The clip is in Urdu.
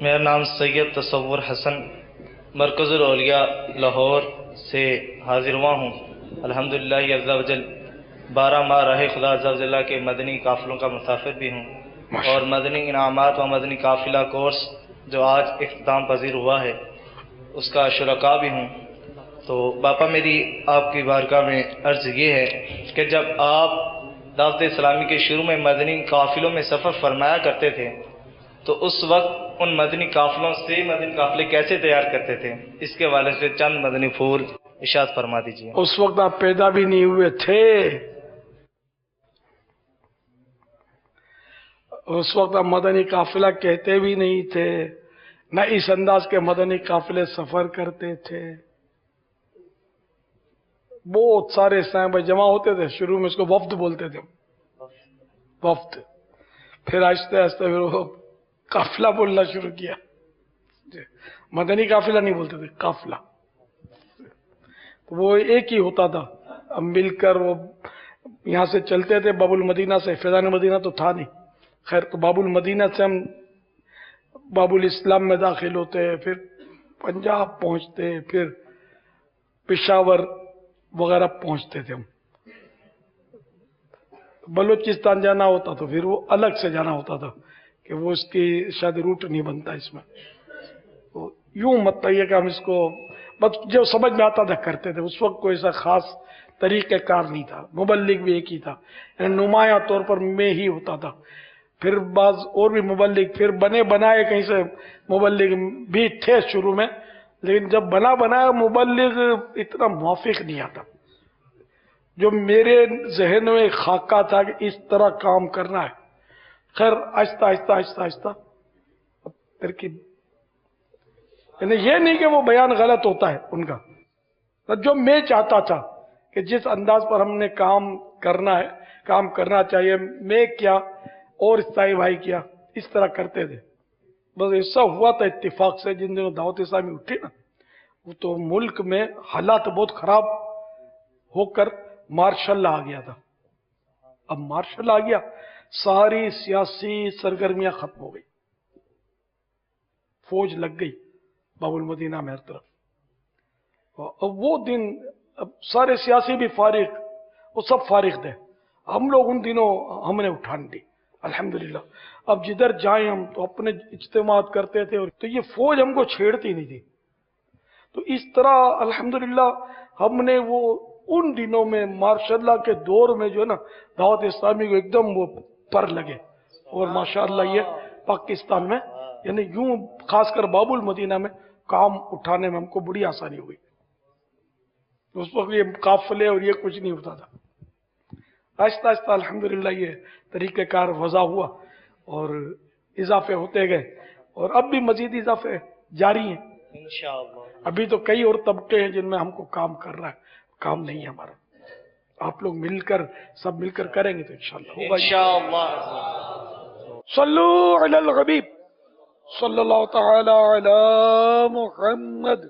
میرا نام سید تصور حسن مرکز الاولیاء لاہور سے حاضر ہوا ہوں۔ الحمدللہ عز و جل 12 ماہ راہ خدا عز و جل کے مدنی قافلوں کا مسافر بھی ہوں، اور مدنی انعامات و مدنی قافلہ کورس جو آج اختتام پذیر ہوا ہے اس کا شرکا بھی ہوں۔ تو باپا میری آپ کی بارگاہ میں عرض یہ ہے کہ جب آپ دعوت اسلامی کے شروع میں مدنی قافلوں میں سفر فرمایا کرتے تھے تو اس وقت ان مدنی قافلوں سے مدنی قافلے کیسے تیار کرتے تھے، اس کے حوالے سے چند مدنی پھول ارشاد فرما دیجیے۔ اس وقت آپ پیدا بھی نہیں ہوئے تھے، اس وقت آپ مدنی قافلہ کہتے بھی نہیں تھے، نہ اس انداز کے مدنی قافلے سفر کرتے تھے۔ بہت سارے صاحب جمع ہوتے تھے، شروع میں اس کو وفد بولتے تھے، وفد، پھر آہستہ آہستہ پھر وہ قافلہ بولنا شروع کیا، مدنی قافلہ نہیں بولتے تھے، قافلہ۔ تو وہ ایک ہی ہوتا تھا، اب مل کر وہ یہاں سے چلتے تھے باب المدینہ سے، فیضان مدینہ تو تھا نہیں، خیر تو باب المدینہ سے ہم باب الاسلام میں داخل ہوتے، پھر پنجاب پہنچتے، پھر پشاور وغیرہ پہنچتے تھے ہم۔ بلوچستان جانا ہوتا تو پھر وہ الگ سے جانا ہوتا تھا کہ وہ اس کی شاید روٹ نہیں بنتا اس میں، تو یوں مطلب یہ کہ ہم اس کو بس جو سمجھ میں آتا تھا کرتے تھے۔ اس وقت کوئی ایسا خاص طریقہ کار نہیں تھا، مبلغ بھی ایک ہی تھا، یعنی نمایاں طور پر میں ہی ہوتا تھا، پھر بعض اور بھی مبلغ پھر بنے بنائے کہیں سے مبلغ بھی تھے شروع میں، لیکن جب بنایا مبلغ اتنا موافق نہیں آتا۔ جو میرے ذہن میں خاکہ تھا کہ اس طرح کام کرنا ہے، خیر آہستہ آہستہ آہستہ آہستہ ترکیب، یعنی یہ نہیں کہ وہ بیان غلط ہوتا ہے ان کا، جو میں چاہتا تھا کہ جس انداز پر ہم نے کام کرنا ہے، کام کرنا چاہیے، میں کیا اور استائی بھائی کیا، اس طرح کرتے تھے۔ بس ایسا ہوا تھا اتفاق سے جن دنوں دعوت اسلامی اٹھی نا، وہ تو ملک میں حالات بہت خراب ہو کر مارشل لا آ گیا تھا۔ اب مارشل آ گیا، ساری سیاسی سرگرمیاں ختم ہو گئی، فوج لگ گئی باب المدینہ میں ہر طرف۔ اب وہ دن، اب سارے سیاسی بھی فارغ، وہ سب فارغ تھے، ہم لوگ ان دنوں ہم نے اٹھان دی الحمدللہ۔ اب جدھر جائیں ہم تو اپنے اجتماعات کرتے تھے، اور تو یہ فوج ہم کو چھیڑتی نہیں تھی، تو اس طرح الحمدللہ ہم نے وہ ان دنوں میں ماشاء اللہ کے دور میں جو ہے نا دعوت اسلامی کو ایک دم وہ پر لگے، اور ماشاءاللہ یہ پاکستان میں یعنی یوں خاص کر باب المدینہ میں کام اٹھانے میں ہم کو بڑی آسانی ہوئی۔ اس وقت یہ قافلے اور یہ کچھ نہیں ہوتا تھا، آہستہ آہستہ الحمدللہ یہ طریقہ کار وضع ہوا اور اضافے ہوتے گئے، اور اب بھی مزید اضافے جاری ہیں انشاءاللہ۔ ابھی تو کئی اور طبقے ہیں جن میں ہم کو کام کرنا ہے، کام نہیں ہے ہمارا، آپ لوگ مل کر سب مل کر کریں گے تو انشاءاللہ ہوگا۔ انشاءاللہ۔ صلو علی الحبیب صلی اللہ تعالی علی محمد۔